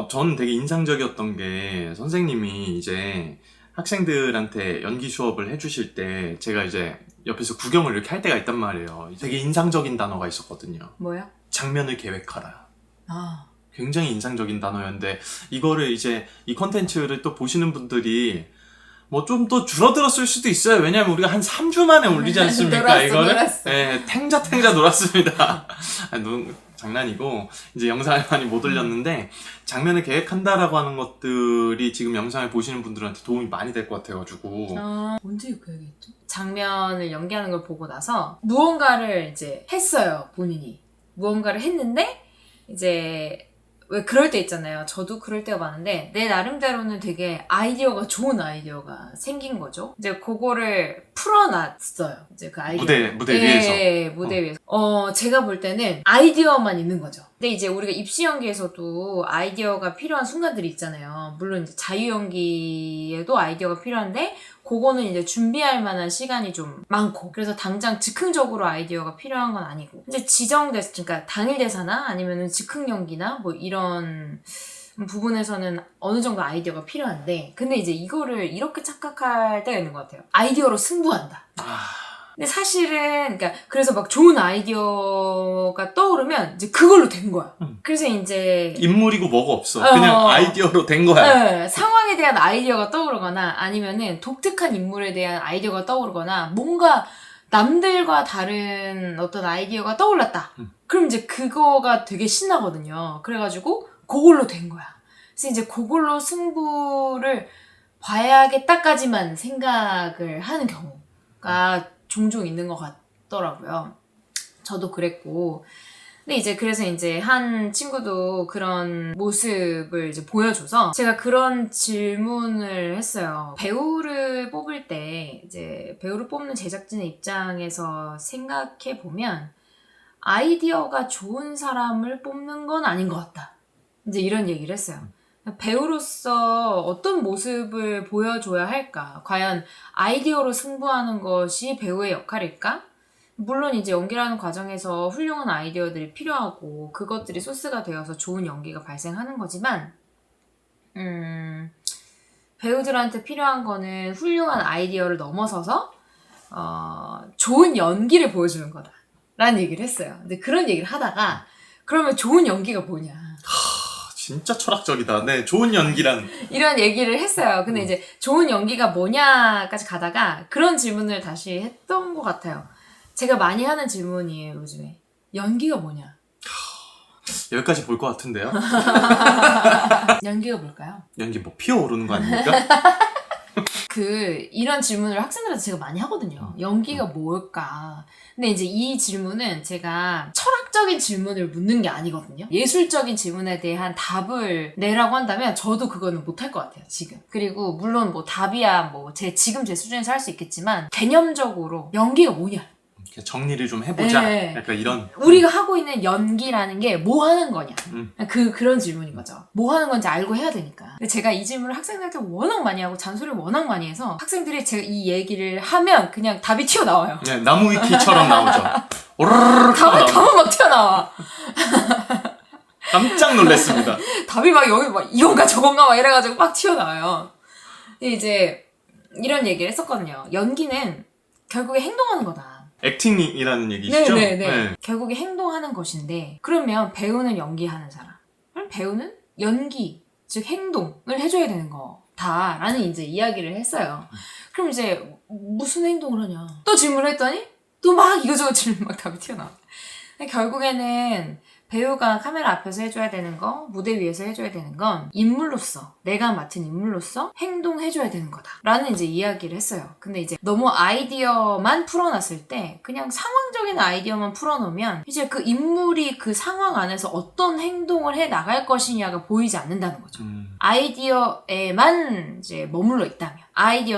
저는 되게 인상적이었던 게 선생님이 이제 학생들한테 연기 수업을 해주실 때 제가 이제 옆에서 구경을 이렇게 할 때가 있단 말이에요. 되게 인상적인 단어가 있었거든요. 뭐요? 장면을 계획하라. 아, 굉장히 인상적인 단어였는데 이거를 이제 이 콘텐츠를 또 보시는 분들이 뭐 좀 더 줄어들었을 수도 있어요. 왜냐면 우리가 한 3주 만에 올리지 않습니까? 이거를? 놀았어. 네, 탱자 놀았습니다. 장난이고 이제 영상을 많이 못 올렸는데 장면을 계획한다라고 하는 것들이 지금 영상을 보시는 분들한테 도움이 많이 될 것 같아가지고 언제 그 얘기했죠? 장면을 연기하는 걸 보고 나서 무언가를 이제 했어요, 본인이. 무언가를 했는데 이제 왜 그럴 때 있잖아요. 저도 그럴 때가 많은데 내 나름대로는 되게 아이디어가 좋은 아이디어가 생긴 거죠. 이제 그거를 풀어놨어요. 이제 그 아이디어 무대 위에서. 예, 무대 위에서. 제가 볼 때는 아이디어만 있는 거죠. 근데 이제 우리가 입시 연기에서도 아이디어가 필요한 순간들이 있잖아요. 물론 이제 자유 연기에도 아이디어가 필요한데 그거는 이제 준비할 만한 시간이 좀 많고 그래서 당장 즉흥적으로 아이디어가 필요한 건 아니고 이제 그러니까 당일 대사나 아니면은 즉흥 연기나 뭐 이런 부분에서는 어느 정도 아이디어가 필요한데 근데 이제 이거를 이렇게 착각할 때가 있는 것 같아요. 아이디어로 승부한다. 근데 사실은 그래서 막 좋은 아이디어가 떠오르면 이제 그걸로 된 거야. 그래서 이제 인물이고 뭐가 없어. 그냥 아이디어로 된 거야. 네, 상황에 대한 아이디어가 떠오르거나 아니면은 독특한 인물에 대한 아이디어가 떠오르거나 뭔가 남들과 다른 어떤 아이디어가 떠올랐다. 그럼 이제 그거가 되게 신나거든요. 그래가지고 그걸로 된 거야. 그래서 이제 그걸로 승부를 봐야겠다까지만 생각을 하는 경우가 종종 있는 것 같더라고요. 저도 그랬고. 근데 이제 그래서 이제 한 친구도 그런 모습을 이제 보여줘서 제가 그런 질문을 했어요. 배우를 뽑을 때 이제 배우를 뽑는 제작진의 입장에서 생각해 보면 아이디어가 좋은 사람을 뽑는 건 아닌 것 같다. 이제 이런 얘기를 했어요. 배우로서 어떤 모습을 보여줘야 할까? 과연 아이디어로 승부하는 것이 배우의 역할일까? 물론 이제 연기라는 과정에서 훌륭한 아이디어들이 필요하고 그것들이 소스가 되어서 좋은 연기가 발생하는 거지만 배우들한테 필요한 거는 훌륭한 아이디어를 넘어서서 좋은 연기를 보여주는 거다 라는 얘기를 했어요. 근데 그런 얘기를 하다가 그러면 좋은 연기가 뭐냐 진짜 철학적이다. 네, 좋은 연기란. 이런 얘기를 했어요. 근데 이제 좋은 연기가 뭐냐까지 가다가 그런 질문을 다시 했던 것 같아요. 제가 많이 하는 질문이에요, 요즘에. 연기가 뭐냐? 여기까지 볼 것 같은데요? 연기가 뭘까요? 연기 뭐 피어오르는 거 아닙니까? 이런 질문을 학생들한테 제가 많이 하거든요. 연기가 뭘까? 근데 이제 이 질문은 제가 철학적인 질문을 묻는 게 아니거든요. 예술적인 질문에 대한 답을 내라고 한다면 저도 그거는 못할 것 같아요, 지금. 그리고 물론 뭐 답이야 뭐 지금 제 수준에서 할 수 있겠지만 개념적으로 연기가 뭐냐? 정리를 좀 해보자. 네. 약간 이런. 우리가 하고 있는 연기라는 게 뭐 하는 거냐. 그런 질문인 거죠. 뭐 하는 건지 알고 해야 되니까. 근데 제가 이 질문을 학생들한테 워낙 많이 하고 잔소리를 워낙 많이 해서 학생들이 제가 이 얘기를 하면 그냥 답이 튀어나와요. 네, 나무 위키처럼 나오죠. 오르르르 답은 막 튀어나와. 깜짝 놀랐습니다. 답이 막 여기 막 이건가 저건가 막 이래가지고 막 튀어나와요. 근데 이제 이런 얘기를 했었거든요. 연기는 결국에 행동하는 거다. 액팅이라는 얘기시죠? 네. 결국에 행동하는 것인데 그러면 배우는 연기하는 사람 그럼 배우는 연기 즉 행동을 해줘야 되는 거다라는 이제 이야기를 했어요. 그럼 이제 무슨 행동을 하냐 또 질문을 했더니 또 막 이거저거 질문 막 답이 튀어나와. 결국에는 배우가 카메라 앞에서 해줘야 되는 거, 무대 위에서 해줘야 되는 건 인물로서, 내가 맡은 인물로서 행동해줘야 되는 거다 라는 이제 이야기를 했어요. 근데 이제 너무 아이디어만 풀어놨을 때 그냥 상황적인 아이디어만 풀어놓으면 이제 그 인물이 그 상황 안에서 어떤 행동을 해 나갈 것이냐가 보이지 않는다는 거죠. 아이디어에만 이제 머물러 있다면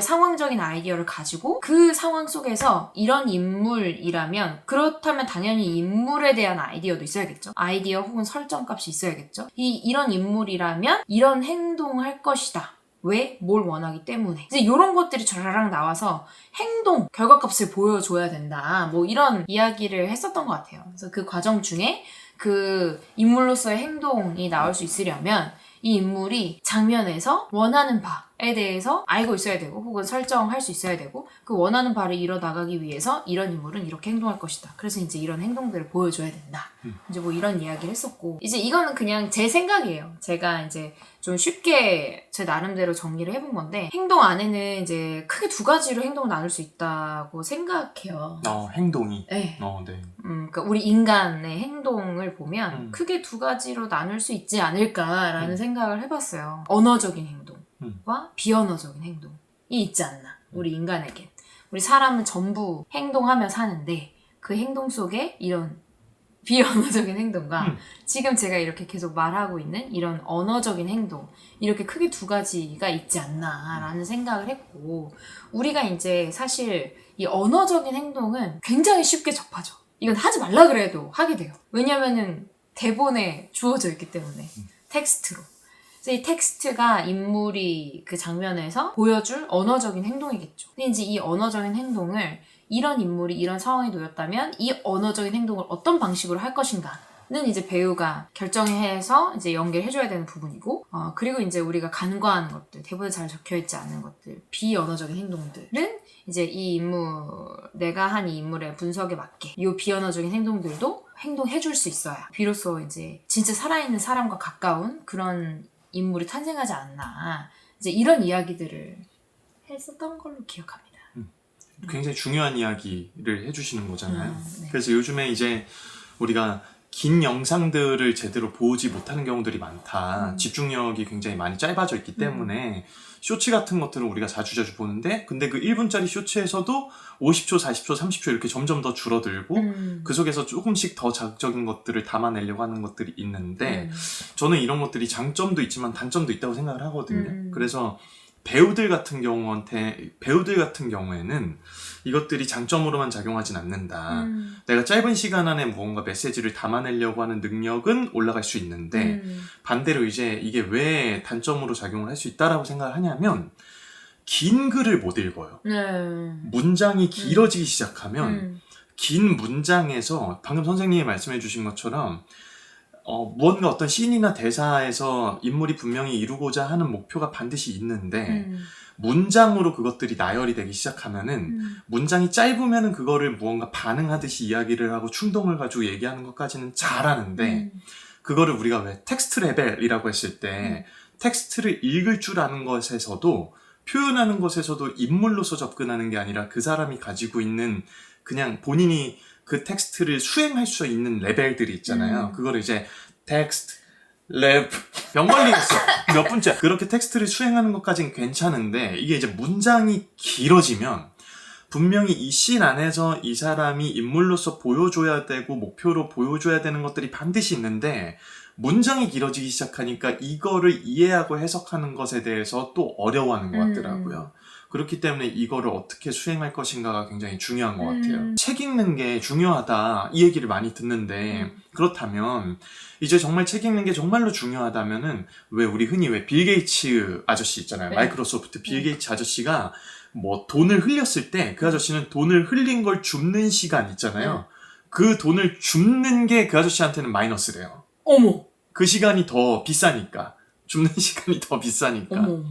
상황적인 아이디어를 가지고 그 상황 속에서 이런 인물이라면 그렇다면 당연히 인물에 대한 아이디어도 있어야겠죠. 아이디어 혹은 설정값이 있어야겠죠. 이런 인물이라면 이런 행동을 할 것이다. 왜? 뭘 원하기 때문에. 이제 이런 것들이 촤라랑 나와서 행동, 결과값을 보여줘야 된다. 뭐 이런 이야기를 했었던 것 같아요. 그래서 그 과정 중에 그 인물로서의 행동이 나올 수 있으려면 이 인물이 장면에서 원하는 바에 대해서 알고 있어야 되고 혹은 설정할 수 있어야 되고 그 원하는 바를 이뤄 나가기 위해서 이런 인물은 이렇게 행동할 것이다. 그래서 이제 이런 행동들을 보여줘야 된다. 이제 뭐 이런 이야기를 했었고 이제 이거는 그냥 제 생각이에요. 제가 이제 좀 쉽게 제 나름대로 정리를 해본 건데 행동 안에는 이제 크게 두 가지로 행동을 나눌 수 있다고 생각해요. 행동이. 네. 네. 그러니까 우리 인간의 행동을 보면 크게 두 가지로 나눌 수 있지 않을까라는 생각을 해봤어요. 언어적인 행동과 비언어적인 행동이 있지 않나. 우리 인간에겐. 우리 사람은 전부 행동하며 사는데 그 행동 속에 이런 비언어적인 행동과 지금 제가 이렇게 계속 말하고 있는 이런 언어적인 행동 이렇게 크게 두 가지가 있지 않나라는 생각을 했고 우리가 이제 사실 이 언어적인 행동은 굉장히 쉽게 접하죠. 이건 하지 말라 그래도 하게 돼요. 왜냐면은 대본에 주어져 있기 때문에 텍스트로. 그래서 이 텍스트가 인물이 그 장면에서 보여줄 언어적인 행동이겠죠. 근데 이제 이 언어적인 행동을 이런 인물이 이런 상황에 놓였다면 이 언어적인 행동을 어떤 방식으로 할 것인가는 이제 배우가 결정해서 이제 연결해줘야 되는 부분이고 그리고 이제 우리가 간과하는 것들, 대본에 잘 적혀있지 않은 것들, 비언어적인 행동들은 이제 이 인물, 내가 한 이 인물의 분석에 맞게 이 비언어적인 행동들도 행동해줄 수 있어야 비로소 이제 진짜 살아있는 사람과 가까운 그런 인물이 탄생하지 않나 이제 이런 이야기들을 했었던 걸로 기억합니다. 굉장히 중요한 이야기를 해주시는 거잖아요. 네. 그래서 요즘에 이제 우리가 긴 영상들을 제대로 보지 못하는 경우들이 많다. 집중력이 굉장히 많이 짧아져 있기 때문에 쇼츠 같은 것들은 우리가 자주자주 보는데 근데 그 1분짜리 쇼츠에서도 50초, 40초, 30초 이렇게 점점 더 줄어들고 그 속에서 조금씩 더 자극적인 것들을 담아내려고 하는 것들이 있는데 저는 이런 것들이 장점도 있지만 단점도 있다고 생각을 하거든요. 그래서 배우들 같은 경우에는 이것들이 장점으로만 작용하진 않는다. 내가 짧은 시간 안에 무언가 메시지를 담아내려고 하는 능력은 올라갈 수 있는데 반대로 이제 이게 왜 단점으로 작용을 할 수 있다라고 생각을 하냐면 긴 글을 못 읽어요. 문장이 길어지기 시작하면 긴 문장에서 방금 선생님이 말씀해 주신 것처럼 무언가 어떤 씬이나 대사에서 인물이 분명히 이루고자 하는 목표가 반드시 있는데 문장으로 그것들이 나열이 되기 시작하면은 문장이 짧으면은 그거를 무언가 반응하듯이 이야기를 하고 충동을 가지고 얘기하는 것까지는 잘하는데 그거를 우리가 왜 텍스트 레벨이라고 했을 때 텍스트를 읽을 줄 아는 것에서도 표현하는 것에서도 인물로서 접근하는 게 아니라 그 사람이 가지고 있는 그냥 본인이 그 텍스트를 수행할 수 있는 레벨들이 있잖아요. 그거를 이제 텍스트, 랩, 병 걸리겠어. 몇 분째. 그렇게 텍스트를 수행하는 것까지는 괜찮은데 이게 이제 문장이 길어지면 분명히 이 씬 안에서 이 사람이 인물로서 보여줘야 되고 목표로 보여줘야 되는 것들이 반드시 있는데 문장이 길어지기 시작하니까 이거를 이해하고 해석하는 것에 대해서 또 어려워하는 것 같더라고요. 그렇기 때문에 이거를 어떻게 수행할 것인가가 굉장히 중요한 것 같아요. 책 읽는 게 중요하다 이 얘기를 많이 듣는데 그렇다면 이제 정말 책 읽는 게 정말로 중요하다면은 왜 우리 흔히 왜 빌 게이츠 아저씨 있잖아요. 네. 마이크로소프트 빌 게이츠 아저씨가 뭐 돈을 흘렸을 때 그 아저씨는 돈을 흘린 걸 줍는 시간 있잖아요. 그 돈을 줍는 게 그 아저씨한테는 마이너스래요. 어머! 그 시간이 더 비싸니까. 줍는 시간이 더 비싸니까. 어머.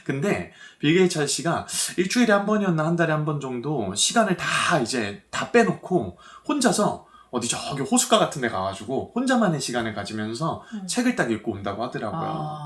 근데 빌 게이츠 아저씨가 일주일에 한 번이었나 한 달에 한 번 정도 시간을 다 빼놓고 혼자서 어디 저기 호숫가 같은 데 가가지고 혼자만의 시간을 가지면서 책을 딱 읽고 온다고 하더라고요.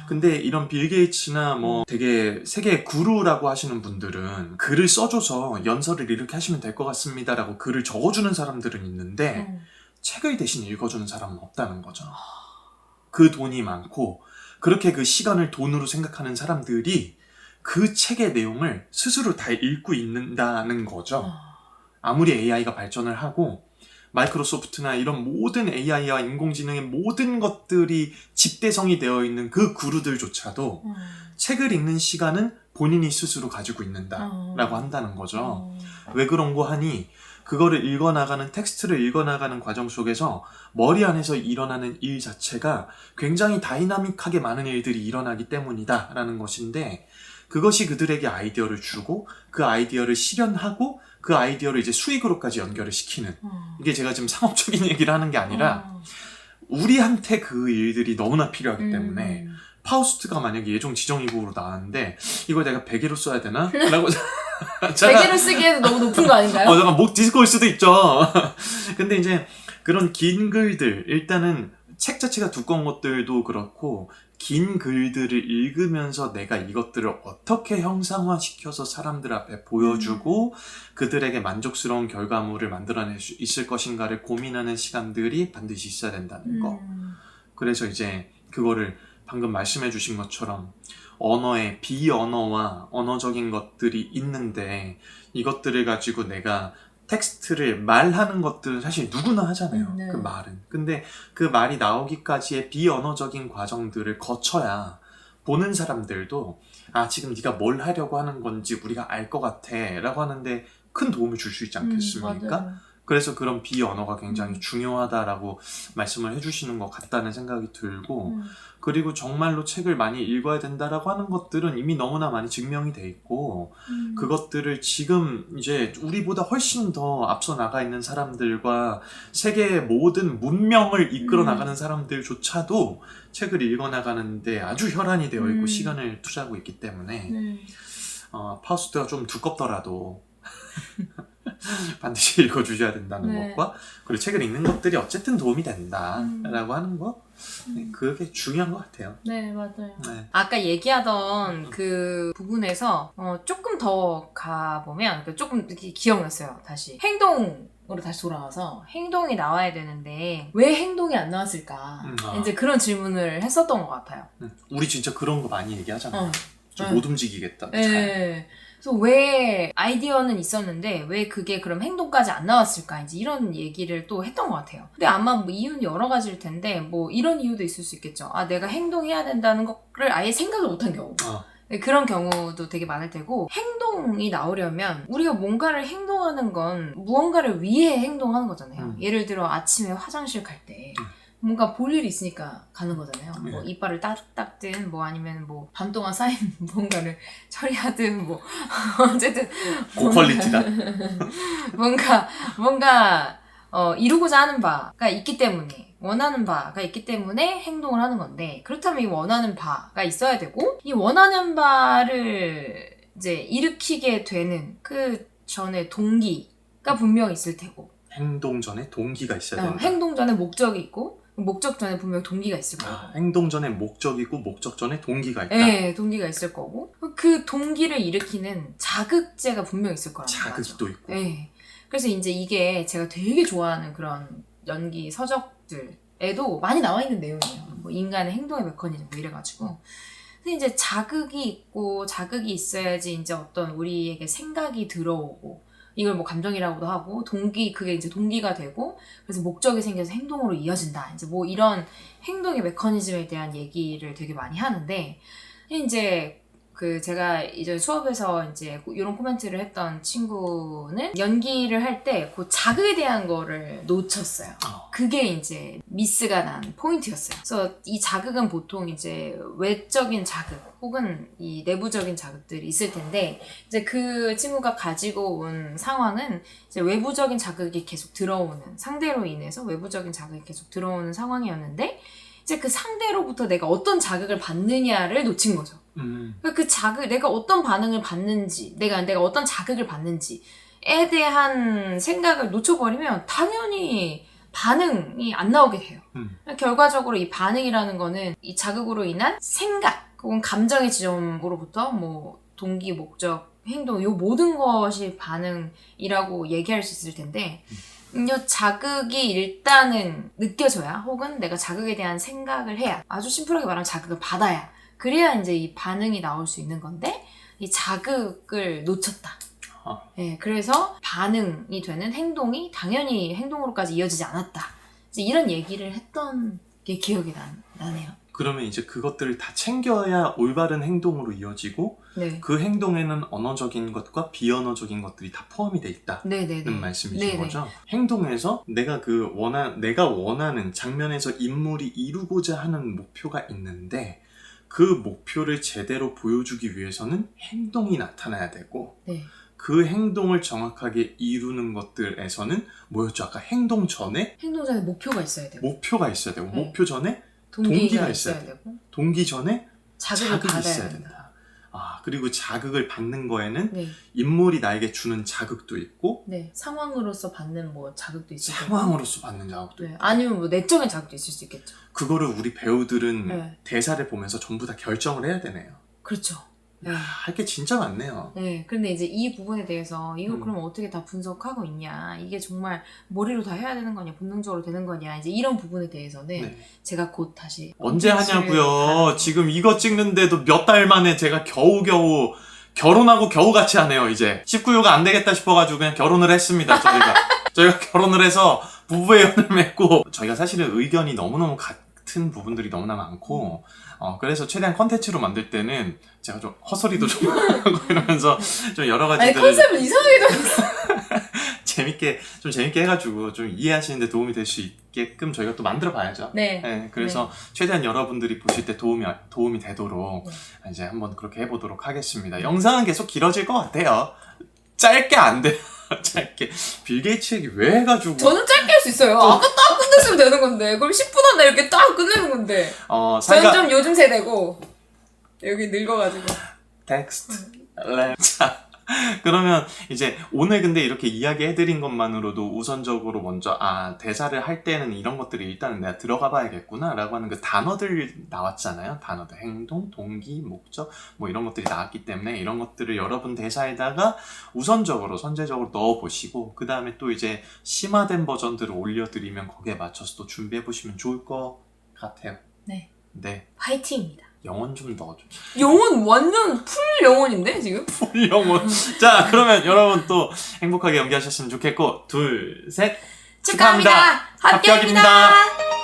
근데 이런 빌 게이츠나 뭐 되게 세계 구루라고 하시는 분들은 글을 써줘서 연설을 이렇게 하시면 될 것 같습니다라고 글을 적어주는 사람들은 있는데 책을 대신 읽어주는 사람은 없다는 거죠. 그 돈이 많고 그렇게 그 시간을 돈으로 생각하는 사람들이 그 책의 내용을 스스로 다 읽고 있는다는 거죠. 아무리 AI가 발전을 하고 마이크로소프트나 이런 모든 AI와 인공지능의 모든 것들이 집대성이 되어 있는 그 구루들조차도 책을 읽는 시간은 본인이 스스로 가지고 있는다라고 한다는 거죠. 왜 그런고 하니 그거를 읽어나가는 텍스트를 읽어나가는 과정 속에서 머리 안에서 일어나는 일 자체가 굉장히 다이나믹하게 많은 일들이 일어나기 때문이다라는 것인데 그것이 그들에게 아이디어를 주고 그 아이디어를 실현하고 그 아이디어를 이제 수익으로까지 연결을 시키는 이게 제가 지금 상업적인 얘기를 하는 게 아니라 우리한테 그 일들이 너무나 필요하기 때문에 파우스트가 만약에 예종 지정이국으로 나왔는데 이걸 내가 베개로 써야 되나? 라고 베개로 쓰기에는 너무 높은 거 아닌가요? 잠깐 목 디스코일 수도 있죠. 근데 이제 그런 긴 글들, 일단은 책 자체가 두꺼운 것들도 그렇고 긴 글들을 읽으면서 내가 이것들을 어떻게 형상화시켜서 사람들 앞에 보여주고 그들에게 만족스러운 결과물을 만들어낼 수 있을 것인가를 고민하는 시간들이 반드시 있어야 된다는 거. 그래서 이제 그거를 방금 말씀해 주신 것처럼 언어의 비언어와 언어적인 것들이 있는데 이것들을 가지고 내가 텍스트를 말하는 것들은 사실 누구나 하잖아요. 네. 그 말은. 근데 그 말이 나오기까지의 비언어적인 과정들을 거쳐야 보는 사람들도 아 지금 네가 뭘 하려고 하는 건지 우리가 알 것 같아 라고 하는데 큰 도움을 줄 수 있지 않겠습니까? 맞아요. 그래서 그런 비언어가 굉장히 중요하다라고 말씀을 해주시는 것 같다는 생각이 들고 그리고 정말로 책을 많이 읽어야 된다라고 하는 것들은 이미 너무나 많이 증명이 돼 있고 그것들을 지금 이제 우리보다 훨씬 더 앞서 나가 있는 사람들과 세계의 모든 문명을 이끌어 나가는 사람들조차도 책을 읽어 나가는데 아주 혈안이 되어 있고 시간을 투자하고 있기 때문에 파우스트가 좀 두껍더라도 반드시 읽어주셔야 된다는 것과 그리고 책을 읽는 것들이 어쨌든 도움이 된다라고 하는 거 그게 중요한 것 같아요. 네, 맞아요. 네. 아까 얘기하던 그 부분에서 조금 더 가보면 조금 이렇게 기억났어요. 다시 행동으로 다시 돌아와서 행동이 나와야 되는데 왜 행동이 안 나왔을까? 이제 그런 질문을 했었던 것 같아요. 우리 진짜 그런 거 많이 얘기하잖아요. 못 움직이겠다. 네. 그래서 왜 아이디어는 있었는데 왜 그게 그럼 행동까지 안 나왔을까 이제 이런 얘기를 또 했던 것 같아요. 근데 아마 뭐 이유는 여러 가지일 텐데 뭐 이런 이유도 있을 수 있겠죠. 아 내가 행동해야 된다는 거를 아예 생각을 못한 경우. 그런 경우도 되게 많을 테고 행동이 나오려면 우리가 뭔가를 행동하는 건 무언가를 위해 행동하는 거잖아요. 예를 들어 아침에 화장실 갈 때 뭔가 볼 일이 있으니까 가는 거잖아요. 뭐 이빨을 닦든 뭐 아니면 뭐 밤 동안 쌓인 뭔가를 처리하든 뭐 어쨌든 고퀄리티다. 뭔가 이루고자 하는 바가 있기 때문에 원하는 바가 있기 때문에 행동을 하는 건데 그렇다면 이 원하는 바가 있어야 되고 이 원하는 바를 이제 일으키게 되는 그 전에 동기가 분명히 있을 테고 행동 전에 동기가 있어야 된다. 행동 전에 목적이 있고 목적 전에 분명 동기가 있을 거고. 행동 전에 목적이고 목적 전에 동기가 있다. 네, 동기가 있을 거고 그 동기를 일으키는 자극제가 분명 있을 거라는 거죠. 자극이 또 있고. 네. 그래서 이제 이게 제가 되게 좋아하는 그런 연기 서적들에도 많이 나와 있는 내용이에요. 뭐 인간의 행동의 메커니즘 뭐 이래가지고. 근데 이제 자극이 있고 자극이 있어야지 이제 어떤 우리에게 생각이 들어오고 이걸 뭐 감정이라고도 하고 그게 이제 동기가 되고 그래서 목적이 생겨서 행동으로 이어진다. 이제 뭐 이런 행동의 메커니즘에 대한 얘기를 되게 많이 하는데 이제 그 제가 이제 수업에서 이제 이런 코멘트를 했던 친구는 연기를 할 때 그 자극에 대한 거를 놓쳤어요. 그게 이제 미스가 난 포인트였어요. 그래서 이 자극은 보통 이제 외적인 자극 혹은 이 내부적인 자극들이 있을 텐데 이제 그 친구가 가지고 온 상황은 이제 외부적인 자극이 계속 들어오는 상대로 인해서 외부적인 자극이 계속 들어오는 상황이었는데 이제 그 상대로부터 내가 어떤 자극을 받느냐를 놓친 거죠. 그러니까 그 자극, 내가 어떤 반응을 받는지, 내가 어떤 자극을 받는지에 대한 생각을 놓쳐버리면 당연히 반응이 안 나오게 돼요. 결과적으로 이 반응이라는 거는 이 자극으로 인한 생각 혹은 감정의 지점으로부터 뭐 동기, 목적, 행동 이 모든 것이 반응이라고 얘기할 수 있을 텐데 이 자극이 일단은 느껴져야 혹은 내가 자극에 대한 생각을 해야 아주 심플하게 말하면 자극을 받아야 그래야 이제 이 반응이 나올 수 있는 건데 이 자극을 놓쳤다. 네, 그래서 반응이 되는 행동이 당연히 행동으로까지 이어지지 않았다. 이제 이런 얘기를 했던 게 기억이 나네요. 그러면 이제 그것들을 다 챙겨야 올바른 행동으로 이어지고 네. 그 행동에는 언어적인 것과 비언어적인 것들이 다 포함이 돼 있다는 말씀이신 거죠. 행동에서 내가 내가 원하는 장면에서 인물이 이루고자 하는 목표가 있는데 그 목표를 제대로 보여주기 위해서는 행동이 나타나야 되고 그 행동을 정확하게 이루는 것들에서는 뭐였죠? 아까 행동 전에 목표가 있어야 되고 목표 전에 동기가 있어야 되고 동기 전에 자극을 자극이 받아야 있어야 된다. 된다. 그리고 자극을 받는 거에는 네. 인물이 나에게 주는 자극도 있고 네. 상황으로서 받는 뭐 자극도 있을 거고. 상황으로서 받는 자극도 네. 있고 아니면 뭐 내적인 자극도 있을 수 있겠죠. 그거를 우리 배우들은 네. 대사를 보면서 전부 다 결정을 해야 되네요. 그렇죠. 네. 할 게 진짜 많네요. 네, 근데 이제 이 부분에 대해서 이거 음. 그럼 어떻게 다 분석하고 있냐, 이게 정말 머리로 다 해야 되는 거냐, 본능적으로 되는 거냐, 이제 이런 부분에 대해서는 네. 제가 곧 다시 언제 콘텐츠를 하냐고요. 지금 이거 찍는데도 몇 달 만에 제가 겨우겨우 결혼하고 겨우 같이 하네요. 이제 19유가 안 되겠다 싶어가지고 그냥 결혼을 했습니다. 저희가 결혼을 해서 부부의 연을 맺고 저희가 사실은 의견이 너무너무 같은 부분들이 너무나 많고 그래서 최대한 컨텐츠로 만들 때는 제가 좀 헛소리도 좀 하고 이러면서 좀 여러 아니 가지들을 컨셉을 이상하게 좀 재밌게 해가지고 좀 이해하시는데 도움이 될 수 있게끔 저희가 또 만들어 봐야죠. 네. 그래서 최대한 여러분들이 보실 때 도움이 되도록 네. 이제 한번 그렇게 해보도록 하겠습니다. 영상은 계속 길어질 것 같아요. 짧게 안 돼요. 짧게. 빌 게이츠 얘기 왜 해가지고. 저는 짧게 할 수 있어요. 아까 딱 끝냈으면 되는 건데 그럼 10분 안에 이렇게 딱 끝내는 건데 저는 좀 요즘 세대고 여기 늙어가지고 텍스트. 자, 그러면 이제 오늘 근데 이렇게 이야기해드린 것만으로도 우선적으로 먼저 대사를 할 때는 이런 것들이 일단은 내가 들어가 봐야겠구나 라고 하는 그 단어들 나왔잖아요. 단어들, 행동, 동기, 목적 뭐 이런 것들이 나왔기 때문에 이런 것들을 여러분 대사에다가 우선적으로 선제적으로 넣어보시고 그 다음에 또 이제 심화된 버전들을 올려드리면 거기에 맞춰서 또 준비해보시면 좋을 것 같아요. 네. 파이팅입니다. 영혼 좀 넣어줘. 영혼 완전 풀 영혼인데 지금? 풀 영혼. 자, 그러면 여러분 또 행복하게 연기하셨으면 좋겠고 둘, 셋. 축하합니다. 합격입니다.